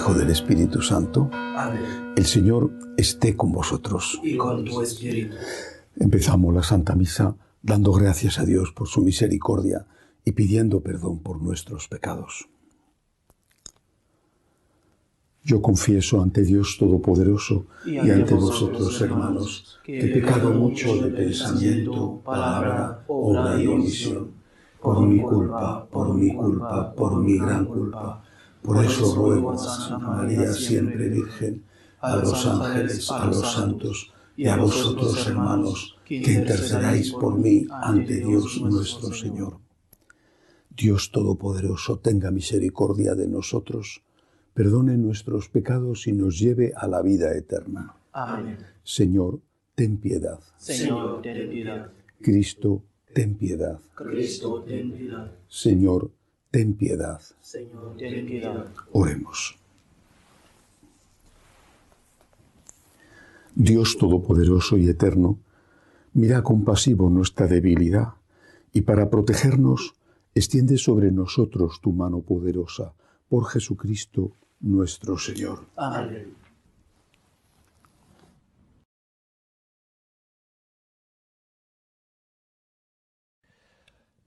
Hijo, del Espíritu Santo. Amén. El Señor esté con vosotros. Y con tu espíritu. Empezamos la Santa Misa dando gracias a Dios por su misericordia y pidiendo perdón por nuestros pecados. Yo confieso ante Dios Todopoderoso y ante vosotros, hermanos, que he pecado mucho de pensamiento, palabra, obra y omisión, por mi culpa, por mi gran culpa. Por eso ruego a Santa María, siempre Virgen, a los ángeles, a los santos y a vosotros, hermanos, que intercedáis por mí ante Dios nuestro Señor. Dios Todopoderoso, tenga misericordia de nosotros, perdone nuestros pecados y nos lleve a la vida eterna. Amén. Señor, ten piedad. Señor, ten piedad. Cristo, ten piedad. Cristo, ten piedad. Señor, ten piedad. Señor, ten piedad. Oremos. Dios Todopoderoso y Eterno, mira compasivo nuestra debilidad y para protegernos, extiende sobre nosotros tu mano poderosa, por Jesucristo nuestro Señor. Amén.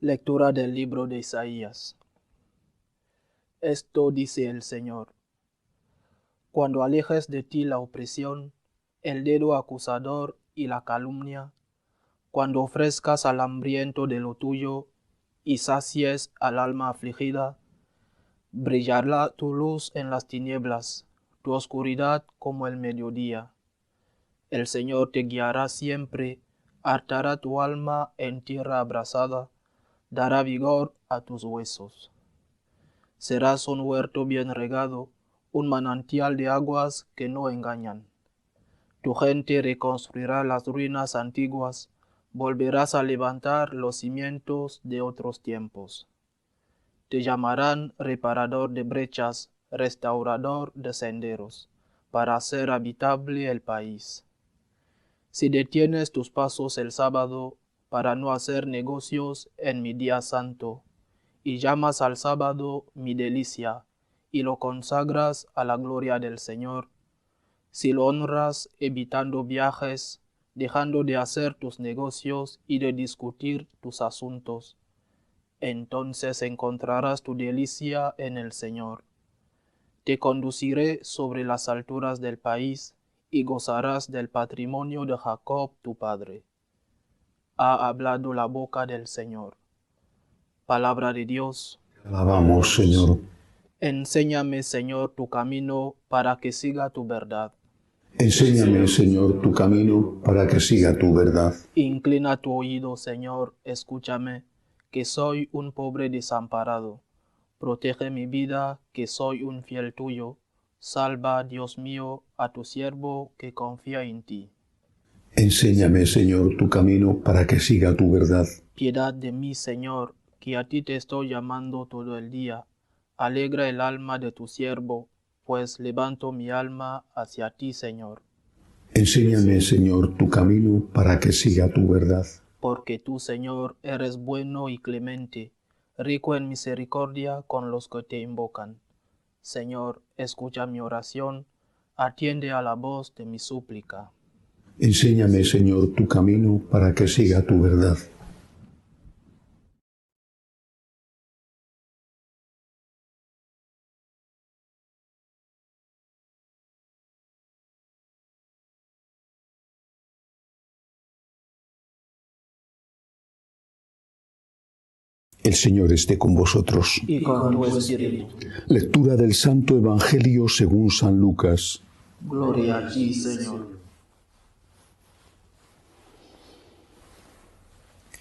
Lectura del libro de Isaías. Esto dice el Señor: cuando alejes de ti la opresión, el dedo acusador y la calumnia, cuando ofrezcas al hambriento de lo tuyo y sacies al alma afligida, brillará tu luz en las tinieblas, tu oscuridad como el mediodía. El Señor te guiará siempre, hartará tu alma en tierra abrasada, dará vigor a tus huesos. Serás un huerto bien regado, un manantial de aguas que no engañan. Tu gente reconstruirá las ruinas antiguas, volverás a levantar los cimientos de otros tiempos. Te llamarán reparador de brechas, restaurador de senderos, para hacer habitable el país. Si detienes tus pasos el sábado, para no hacer negocios en mi día santo, y llamas al sábado mi delicia, y lo consagras a la gloria del Señor, si lo honras evitando viajes, dejando de hacer tus negocios y de discutir tus asuntos, entonces encontrarás tu delicia en el Señor. Te conduciré sobre las alturas del país, y gozarás del patrimonio de Jacob tu padre. Ha hablado la boca del Señor. Palabra de Dios. Alabamos, Señor. Enséñame, Señor, tu camino para que siga tu verdad. Enséñame, Señor, tu camino para que siga tu verdad. Inclina tu oído, Señor, escúchame, que soy un pobre desamparado. Protege mi vida, que soy un fiel tuyo. Salva, Dios mío, a tu siervo que confía en ti. Enséñame, Señor, tu camino para que siga tu verdad. Piedad de mí, Señor, que a ti te estoy llamando todo el día. Alegra el alma de tu siervo, pues levanto mi alma hacia ti, Señor. Enséñame, Señor, tu camino para que siga tu verdad. Porque tú, Señor, eres bueno y clemente, rico en misericordia con los que te invocan. Señor, escucha mi oración, atiende a la voz de mi súplica. Enséñame, Señor, tu camino para que siga tu verdad. El Señor esté con vosotros. Y con tu espíritu. Lectura del Santo Evangelio según San Lucas. Gloria a ti, Señor.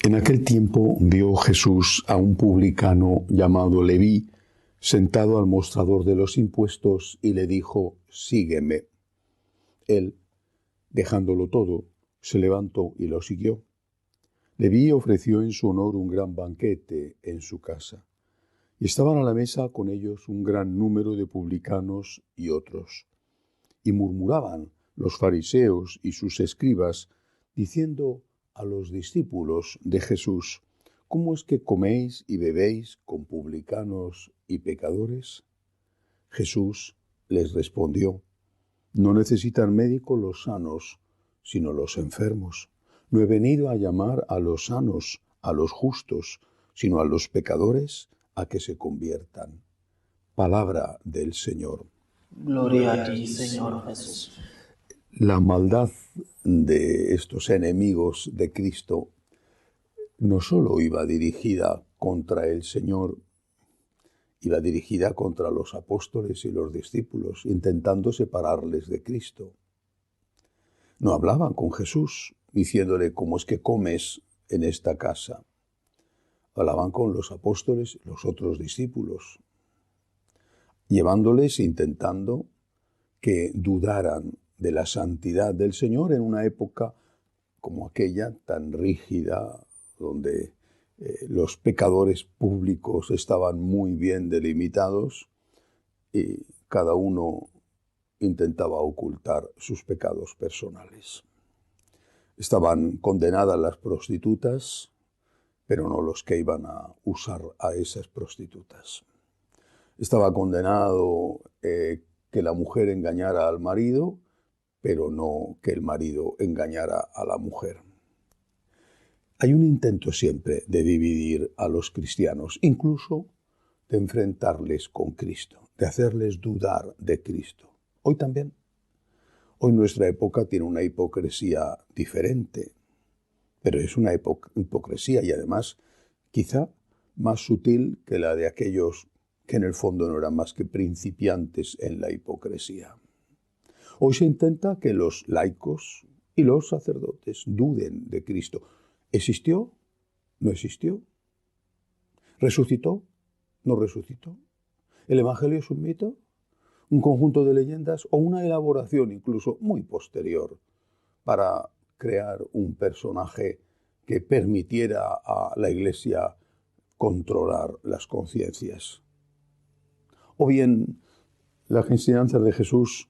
En aquel tiempo vio Jesús a un publicano llamado Leví sentado al mostrador de los impuestos y le dijo: «Sígueme». Él, dejándolo todo, se levantó y lo siguió. Leví ofreció en su honor un gran banquete en su casa, y estaban a la mesa con ellos un gran número de publicanos y otros. Y murmuraban los fariseos y sus escribas, diciendo a los discípulos de Jesús: «¿Cómo es que coméis y bebéis con publicanos y pecadores?». Jesús les respondió: no necesitan médico los sanos, sino los enfermos. No he venido a llamar a los sanos, a los justos, sino a los pecadores a que se conviertan. Palabra del Señor. Gloria a ti, Señor Jesús. La maldad de estos enemigos de Cristo no solo iba dirigida contra el Señor, iba dirigida contra los apóstoles y los discípulos, intentando separarles de Cristo. No hablaban con Jesús, diciéndole: ¿cómo es que comes en esta casa? Hablaban con los apóstoles y los otros discípulos, llevándoles, intentando que dudaran de la santidad del Señor en una época como aquella tan rígida, donde los pecadores públicos estaban muy bien delimitados y cada uno intentaba ocultar sus pecados personales. Estaban condenadas las prostitutas, pero no los que iban a usar a esas prostitutas. Estaba condenado que la mujer engañara al marido, pero no que el marido engañara a la mujer. Hay un intento siempre de dividir a los cristianos, incluso de enfrentarles con Cristo, de hacerles dudar de Cristo. Hoy también. Hoy nuestra época tiene una hipocresía diferente, pero es una hipocresía y además quizá más sutil que la de aquellos que en el fondo no eran más que principiantes en la hipocresía. Hoy se intenta que los laicos y los sacerdotes duden de Cristo. ¿Existió? ¿No existió? ¿Resucitó? ¿No resucitó? ¿El Evangelio es un mito? ¿Un conjunto de leyendas? ¿O una elaboración incluso muy posterior para crear un personaje que permitiera a la Iglesia controlar las conciencias? O bien las enseñanzas de Jesús,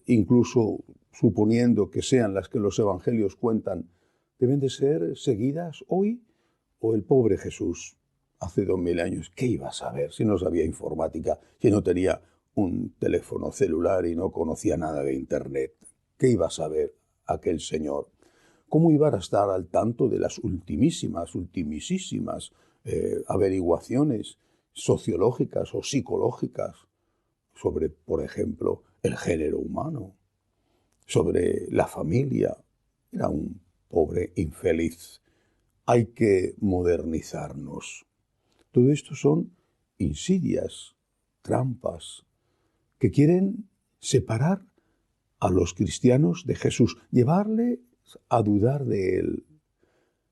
incluso suponiendo que sean las que los evangelios cuentan, deben de ser seguidas hoy, o el pobre Jesús hace 2000 años, ¿qué iba a saber si no sabía informática, si no tenía un teléfono celular y no conocía nada de Internet? ¿Qué iba a saber aquel señor? ¿Cómo iba a estar al tanto de las ultimísimas averiguaciones sociológicas o psicológicas sobre, por ejemplo, el género humano, sobre la familia? Era un pobre infeliz. Hay que modernizarnos. Todo esto son insidias, trampas, que quieren separar a los cristianos de Jesús, llevarles a dudar de Él,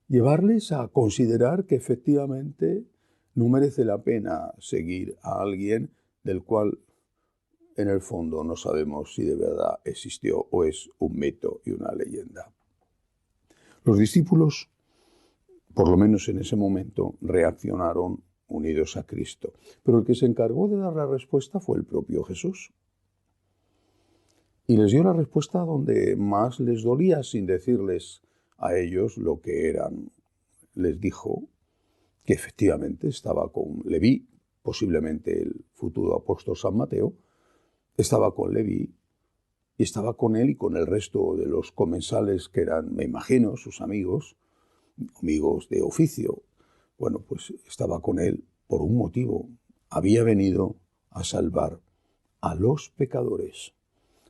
llevarles a considerar que efectivamente no merece la pena seguir a alguien del cual en el fondo no sabemos si de verdad existió o es un mito y una leyenda. Los discípulos, por lo menos en ese momento, reaccionaron unidos a Cristo. Pero el que se encargó de dar la respuesta fue el propio Jesús. Y les dio la respuesta donde más les dolía, sin decirles a ellos lo que eran. Les dijo que efectivamente estaba con Leví, posiblemente el futuro apóstol San Mateo, estaba con Leví y estaba con él y con el resto de los comensales que eran, me imagino, sus amigos de oficio. Bueno, pues estaba con él por un motivo. Había venido a salvar a los pecadores.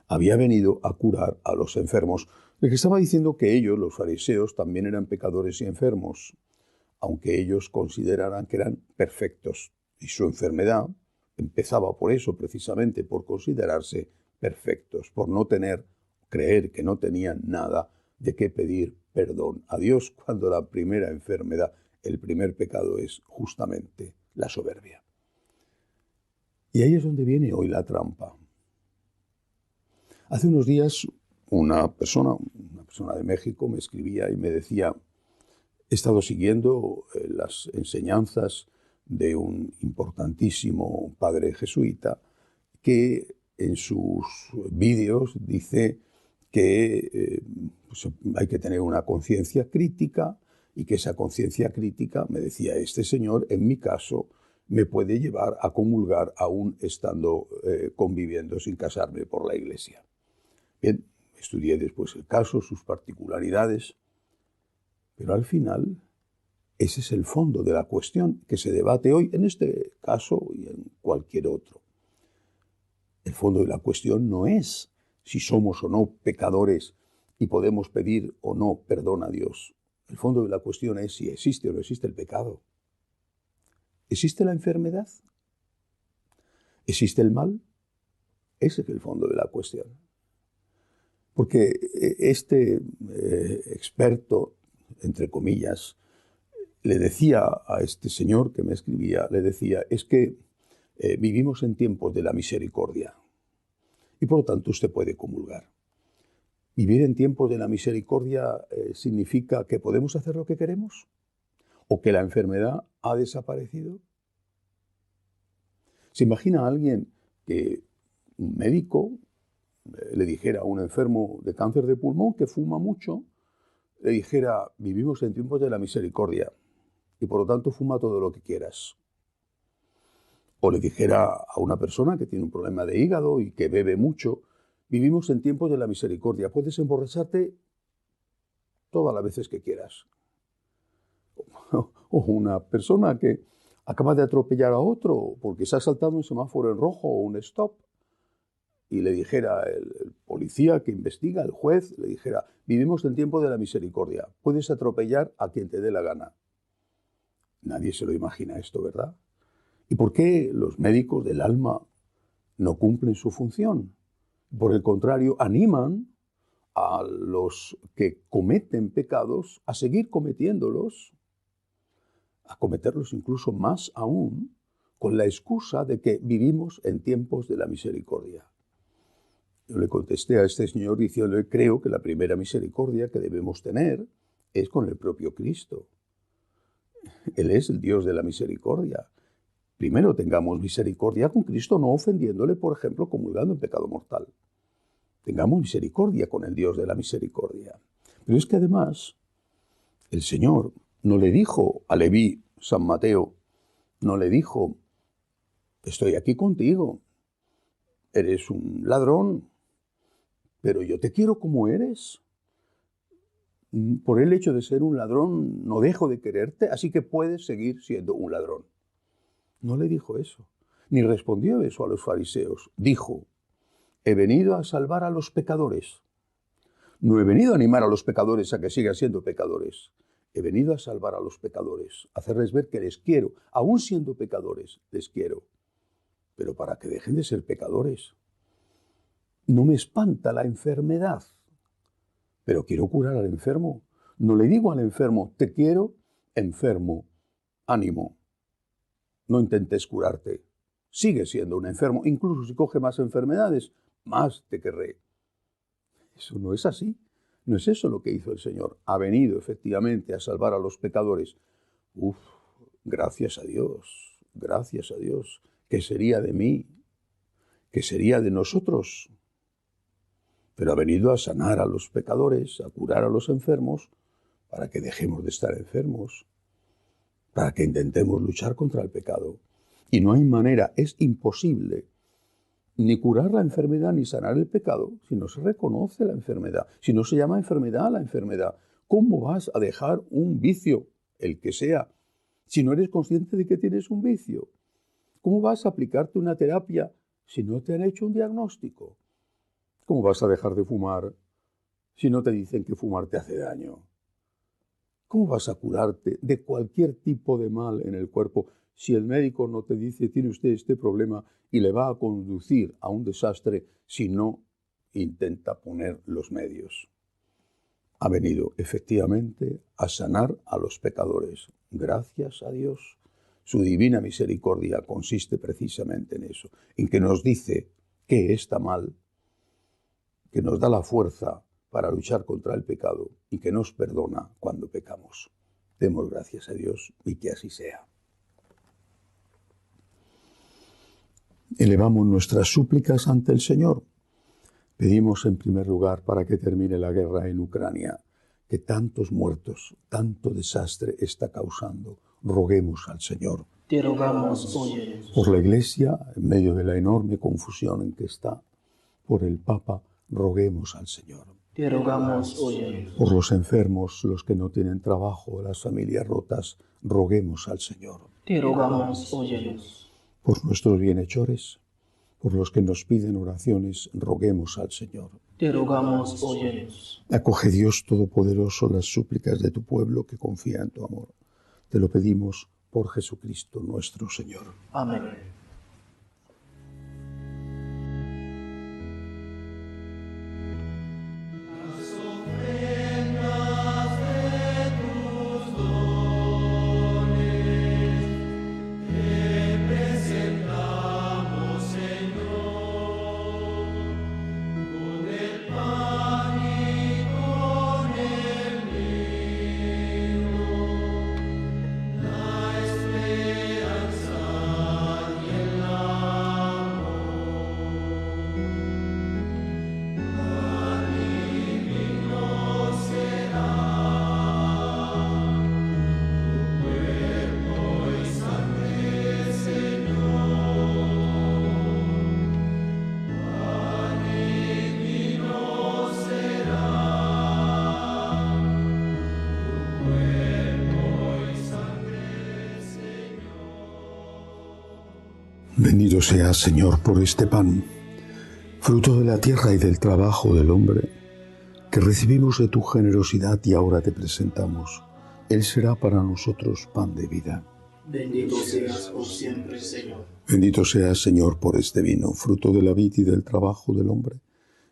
Había venido a curar a los enfermos. El que estaba diciendo que ellos, los fariseos, también eran pecadores y enfermos, aunque ellos consideraran que eran perfectos. Y su enfermedad empezaba por eso, precisamente, por considerarse perfectos, por no creer que no tenían nada de qué pedir perdón a Dios, cuando la primera enfermedad, el primer pecado es justamente la soberbia. Y ahí es donde viene hoy la trampa. Hace unos días una persona de México me escribía y me decía: he estado siguiendo las enseñanzas de un importantísimo padre jesuita que en sus vídeos dice que pues hay que tener una conciencia crítica y que esa conciencia crítica, me decía este señor, en mi caso, me puede llevar a comulgar aún estando conviviendo sin casarme por la Iglesia. Bien, estudié después el caso, sus particularidades, pero al final ese es el fondo de la cuestión que se debate hoy en este caso y en cualquier otro. El fondo de la cuestión no es si somos o no pecadores y podemos pedir o no perdón a Dios. El fondo de la cuestión es si existe o no existe el pecado. ¿Existe la enfermedad? ¿Existe el mal? Ese es el fondo de la cuestión. Porque este experto, entre comillas, le decía a este señor que me escribía, le decía, es que vivimos en tiempos de la misericordia y por lo tanto usted puede comulgar. ¿Vivir en tiempos de la misericordia significa que podemos hacer lo que queremos? ¿O que la enfermedad ha desaparecido? ¿Se imagina a alguien que un médico le dijera a un enfermo de cáncer de pulmón que fuma mucho, le dijera, vivimos en tiempos de la misericordia y por lo tanto fuma todo lo que quieras? O le dijera a una persona que tiene un problema de hígado y que bebe mucho, vivimos en tiempos de la misericordia, puedes emborracharte todas las veces que quieras. O una persona que acaba de atropellar a otro porque se ha saltado un semáforo en rojo o un stop y le dijera el policía que investiga, el juez, le dijera, vivimos en tiempo de la misericordia, puedes atropellar a quien te dé la gana. Nadie se lo imagina esto, ¿verdad? ¿Y por qué los médicos del alma no cumplen su función? Por el contrario, animan a los que cometen pecados a seguir cometiéndolos, a cometerlos incluso más aún, con la excusa de que vivimos en tiempos de la misericordia. Yo le contesté a este señor diciéndole, creo que la primera misericordia que debemos tener es con el propio Cristo. Él es el Dios de la misericordia. Primero tengamos misericordia con Cristo, no ofendiéndole, por ejemplo, comulgando en pecado mortal. Tengamos misericordia con el Dios de la misericordia. Pero es que además, el Señor no le dijo a Leví, San Mateo, no le dijo, estoy aquí contigo, eres un ladrón, pero yo te quiero como eres. Por el hecho de ser un ladrón no dejo de quererte, así que puedes seguir siendo un ladrón. No le dijo eso, ni respondió eso a los fariseos. Dijo, he venido a salvar a los pecadores. No he venido a animar a los pecadores a que sigan siendo pecadores. He venido a salvar a los pecadores, a hacerles ver que les quiero. Aún siendo pecadores, les quiero. Pero para que dejen de ser pecadores. No me espanta la enfermedad, pero quiero curar al enfermo. No le digo al enfermo, te quiero, enfermo, ánimo. No intentes curarte. Sigue siendo un enfermo. Incluso si coge más enfermedades, más te querré. Eso no es así. No es eso lo que hizo el Señor. Ha venido efectivamente a salvar a los pecadores. Gracias a Dios. Gracias a Dios. ¿Qué sería de mí? ¿Qué sería de nosotros? Pero ha venido a sanar a los pecadores, a curar a los enfermos, para que dejemos de estar enfermos, para que intentemos luchar contra el pecado. Y no hay manera, es imposible, ni curar la enfermedad ni sanar el pecado si no se reconoce la enfermedad, si no se llama enfermedad a la enfermedad. ¿Cómo vas a dejar un vicio, el que sea, si no eres consciente de que tienes un vicio? ¿Cómo vas a aplicarte una terapia si no te han hecho un diagnóstico? ¿Cómo vas a dejar de fumar si no te dicen que fumar te hace daño? ¿Cómo vas a curarte de cualquier tipo de mal en el cuerpo si el médico no te dice tiene usted este problema y le va a conducir a un desastre si no intenta poner los medios? Ha venido efectivamente a sanar a los pecadores. Gracias a Dios. Su divina misericordia consiste precisamente en eso, en que nos dice qué está mal, que nos da la fuerza para luchar contra el pecado y que nos perdona cuando pecamos. Demos gracias a Dios y que así sea. Elevamos nuestras súplicas ante el Señor. Pedimos en primer lugar para que termine la guerra en Ucrania, que tantos muertos, tanto desastre está causando. Roguemos al Señor. Te rogamos, óyenos. Por la Iglesia, en medio de la enorme confusión en que está, por el Papa, roguemos al Señor. Te rogamos, óyenos. Por los enfermos, los que no tienen trabajo, las familias rotas, roguemos al Señor. Te rogamos, óyenos. Por nuestros bienhechores, por los que nos piden oraciones, roguemos al Señor. Te rogamos, óyenos. Acoge, Dios Todopoderoso, las súplicas de tu pueblo que confía en tu amor. Te lo pedimos por Jesucristo nuestro Señor. Amén. Bendito seas, Señor, por este pan, fruto de la tierra y del trabajo del hombre, que recibimos de tu generosidad y ahora te presentamos. Él será para nosotros pan de vida. Bendito seas por siempre, Señor. Bendito seas, Señor, por este vino, fruto de la vid y del trabajo del hombre,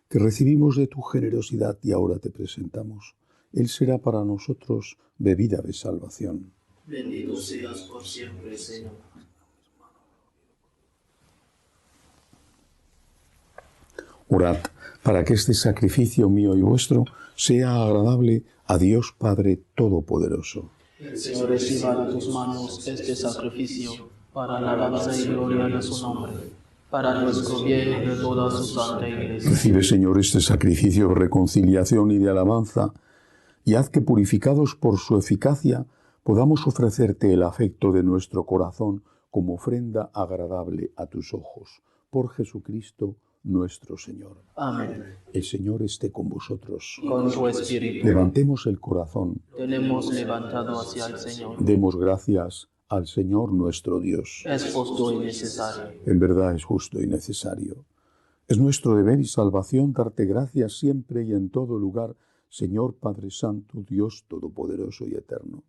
que recibimos de tu generosidad y ahora te presentamos. Él será para nosotros bebida de salvación. Bendito seas por siempre, Señor. Orad para que este sacrificio mío y vuestro sea agradable a Dios Padre Todopoderoso. El Señor reciba de tus manos este sacrificio para la alabanza y gloria de su nombre, para nuestro bien y de toda su santa Iglesia. Recibe, Señor, este sacrificio de reconciliación y de alabanza, y haz que, purificados por su eficacia, podamos ofrecerte el afecto de nuestro corazón como ofrenda agradable a tus ojos. Por Jesucristo nuestro Señor. Amén. El Señor esté con vosotros. Con tu espíritu. Levantemos el corazón. Tenemos levantado hacia el Señor. Demos gracias al Señor nuestro Dios. Es justo y necesario. En verdad es justo y necesario. Es nuestro deber y salvación darte gracias siempre y en todo lugar, Señor Padre Santo, Dios Todopoderoso y Eterno.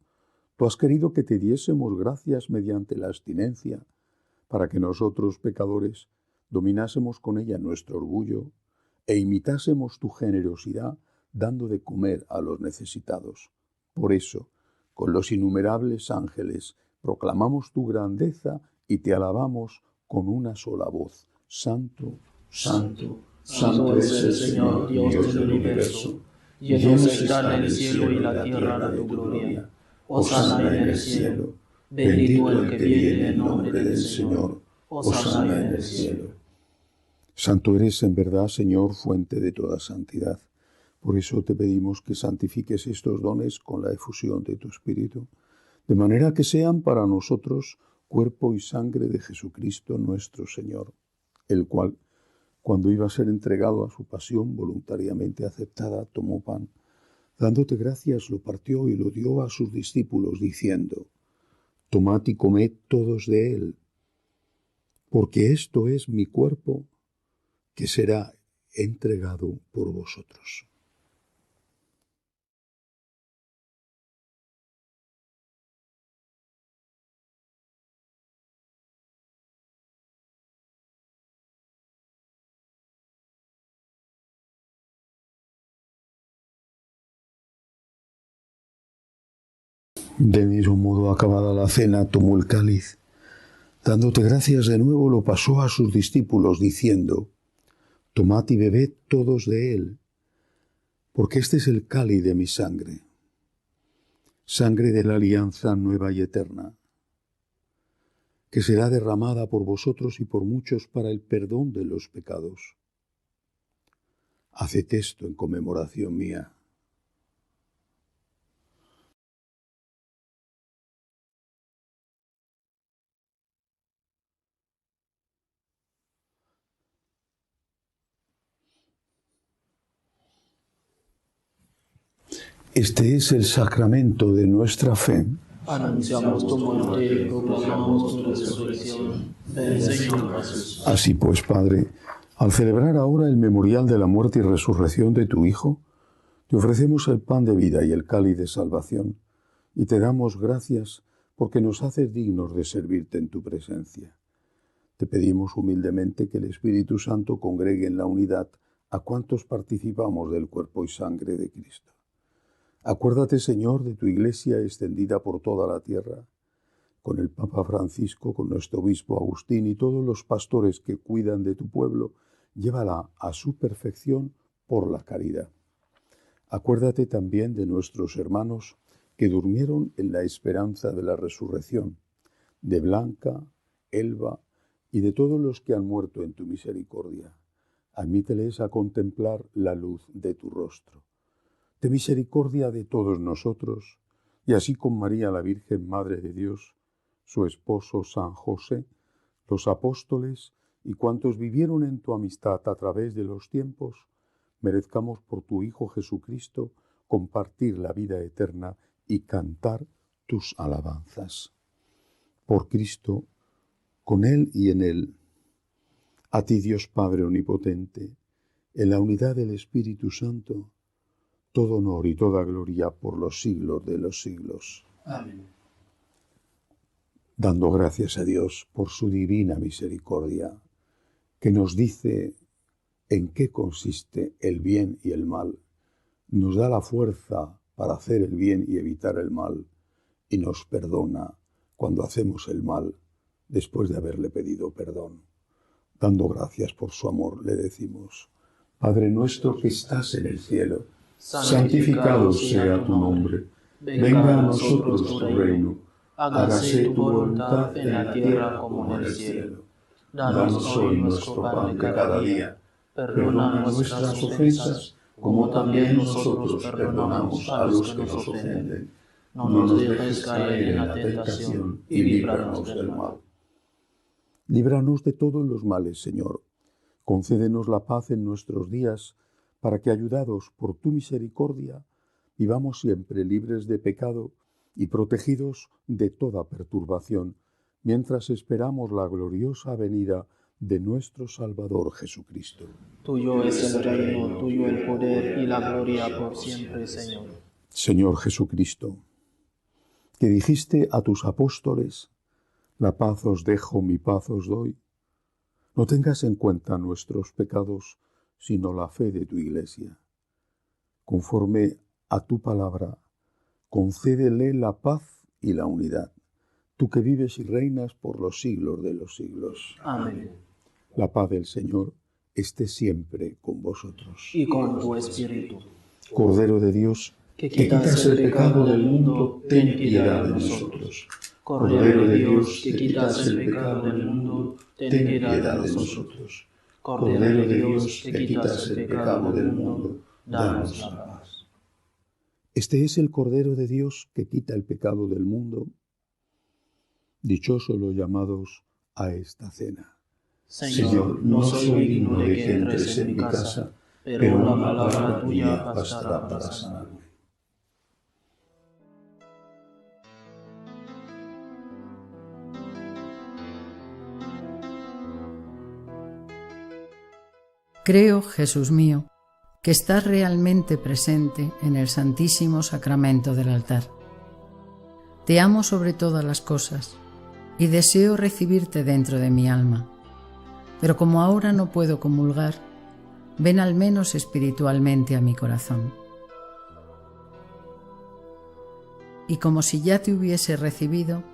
Tú has querido que te diésemos gracias mediante la abstinencia, para que nosotros, pecadores, dominásemos con ella nuestro orgullo e imitásemos tu generosidad, dando de comer a los necesitados. Por eso, con los innumerables ángeles, proclamamos tu grandeza y te alabamos con una sola voz. Santo, Santo, Santo es el Señor, Dios del universo. Llenos están el cielo y la tierra de tu gloria. Hosana en el cielo. Bendito el que viene en nombre del Señor. Hosana en el cielo. Santo eres en verdad, Señor, fuente de toda santidad. Por eso te pedimos que santifiques estos dones con la efusión de tu Espíritu, de manera que sean para nosotros cuerpo y sangre de Jesucristo nuestro Señor, el cual, cuando iba a ser entregado a su pasión voluntariamente aceptada, tomó pan. Dándote gracias, lo partió y lo dio a sus discípulos, diciendo: Tomad y comed todos de él, porque esto es mi cuerpo, que será entregado por vosotros. De mismo modo, acabada la cena, tomó el cáliz. Dándote gracias de nuevo, lo pasó a sus discípulos, diciendo: Tomad y bebed todos de él, porque este es el cáliz de mi sangre, sangre de la alianza nueva y eterna, que será derramada por vosotros y por muchos para el perdón de los pecados. Haced esto en conmemoración mía. Este es el sacramento de nuestra fe. Anunciamos tu muerte y proclamamos tu resurrección. Ven, Señor Jesús. Así pues, Padre, al celebrar ahora el memorial de la muerte y resurrección de tu Hijo, te ofrecemos el pan de vida y el cáliz de salvación, y te damos gracias porque nos haces dignos de servirte en tu presencia. Te pedimos humildemente que el Espíritu Santo congregue en la unidad a cuantos participamos del cuerpo y sangre de Cristo. Acuérdate, Señor, de tu Iglesia extendida por toda la tierra, con el Papa Francisco, con nuestro obispo Agustín y todos los pastores que cuidan de tu pueblo, llévala a su perfección por la caridad. Acuérdate también de nuestros hermanos que durmieron en la esperanza de la resurrección, de Blanca, Elba y de todos los que han muerto en tu misericordia. Admíteles a contemplar la luz de tu rostro. Ten misericordia de todos nosotros, y así con María la Virgen Madre de Dios, su esposo San José, los apóstoles y cuantos vivieron en tu amistad a través de los tiempos, merezcamos por tu Hijo Jesucristo compartir la vida eterna y cantar tus alabanzas. Por Cristo, con Él y en Él, a ti Dios Padre Omnipotente, en la unidad del Espíritu Santo, todo honor y toda gloria por los siglos de los siglos. Amén. Dando gracias a Dios por su divina misericordia, que nos dice en qué consiste el bien y el mal, nos da la fuerza para hacer el bien y evitar el mal, y nos perdona cuando hacemos el mal después de haberle pedido perdón. Dando gracias por su amor, le decimos: Padre nuestro que estás en el cielo, santificado sea tu nombre. Venga a nosotros tu reino. Hágase tu voluntad en la tierra como en el cielo. Danos hoy nuestro pan de cada día. Perdona nuestras ofensas, como también nosotros perdonamos a los que nos ofenden. No nos dejes caer en la tentación y líbranos del mal. Líbranos de todos los males, Señor. Concédenos la paz en nuestros días, para que, ayudados por tu misericordia, vivamos siempre libres de pecado y protegidos de toda perturbación, mientras esperamos la gloriosa venida de nuestro Salvador Jesucristo. Tuyo es el reino, tuyo el poder y la gloria por siempre, Señor. Señor Jesucristo, que dijiste a tus apóstoles: la paz os dejo, mi paz os doy, no tengas en cuenta nuestros pecados, sino la fe de tu Iglesia. Conforme a tu palabra, concédele la paz y la unidad, tú que vives y reinas por los siglos de los siglos. Amén. La paz del Señor esté siempre con vosotros. Y con tu espíritu. Cordero de Dios, que quitas el pecado del mundo, ten piedad de nosotros. Cordero de Dios, que quitas el pecado del mundo, ten piedad de nosotros. Cordero de Dios, que quitas el pecado del mundo, danos la paz. Este es el Cordero de Dios que quita el pecado del mundo. Dichosos los llamados a esta cena. Señor, no soy digno de que entres en mi casa, pero una palabra tuya bastará para sanarme. Creo, Jesús mío, que estás realmente presente en el Santísimo Sacramento del altar. Te amo sobre todas las cosas y deseo recibirte dentro de mi alma. Pero como ahora no puedo comulgar, ven al menos espiritualmente a mi corazón. Y como si ya te hubiese recibido,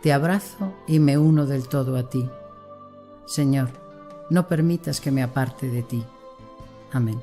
te abrazo y me uno del todo a ti. Señor, no permitas que me aparte de ti. Amén.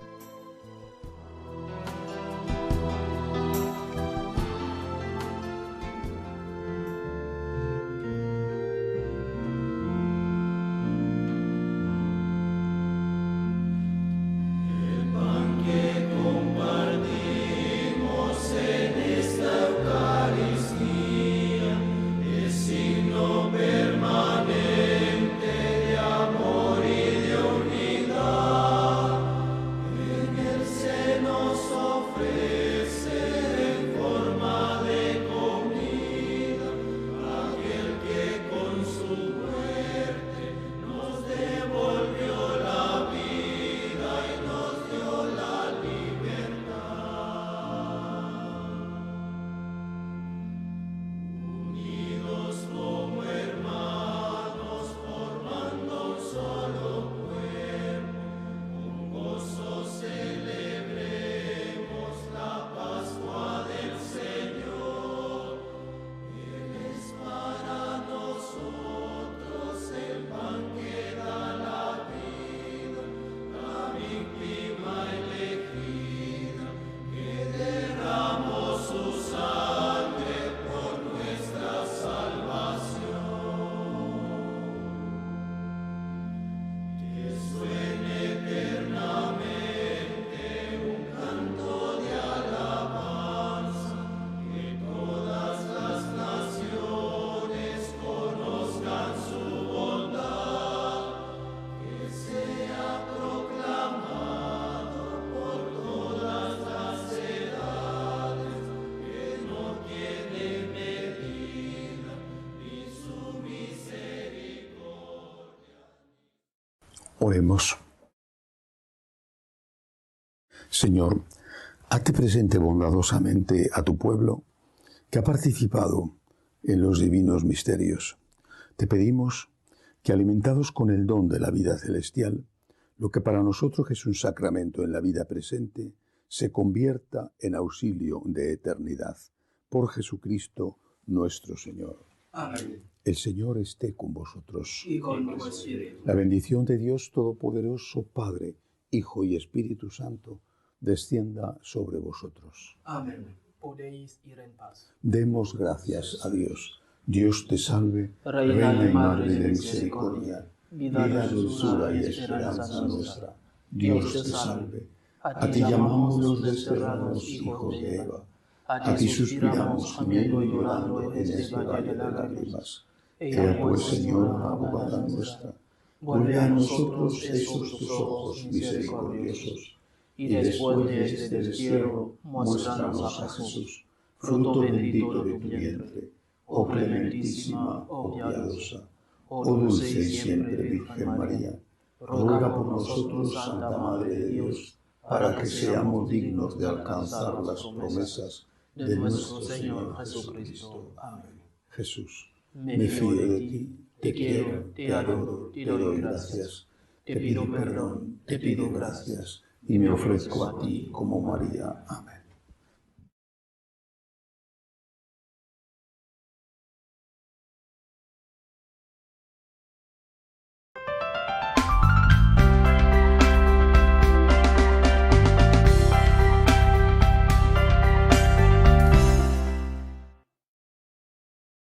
Oremos. Señor, hazte presente bondadosamente a tu pueblo que ha participado en los divinos misterios. Te pedimos que, alimentados con el don de la vida celestial, lo que para nosotros es un sacramento en la vida presente, se convierta en auxilio de eternidad. Por Jesucristo nuestro Señor. Amén. El Señor esté con vosotros. Y con tu espíritu. La bendición de Dios Todopoderoso, Padre, Hijo y Espíritu Santo, descienda sobre vosotros. Amén. Podéis ir en paz. Demos gracias a Dios. Dios te salve, Reina y Madre de misericordia, vida, dulzura y esperanza nuestra. Dios te salve. A ti llamamos los desterrados hijos de Eva. A ti suspiramos, gimiendo y llorando en este valle de lágrimas. Ea pues, Señora, abogada nuestra, vuelve a nosotros esos tus ojos misericordiosos, y después de este destierro, muéstranos a Jesús, fruto bendito de tu vientre, oh clementísima, oh piadosa, oh dulce y siempre Virgen María, ruega por nosotros, Santa Madre de Dios, para que seamos dignos de alcanzar las promesas de nuestro Señor Jesucristo. Amén. Jesús, me fío de ti, te quiero, te adoro, te doy gracias, te pido perdón, te pido gracias, y me ofrezco a ti como María. Amén.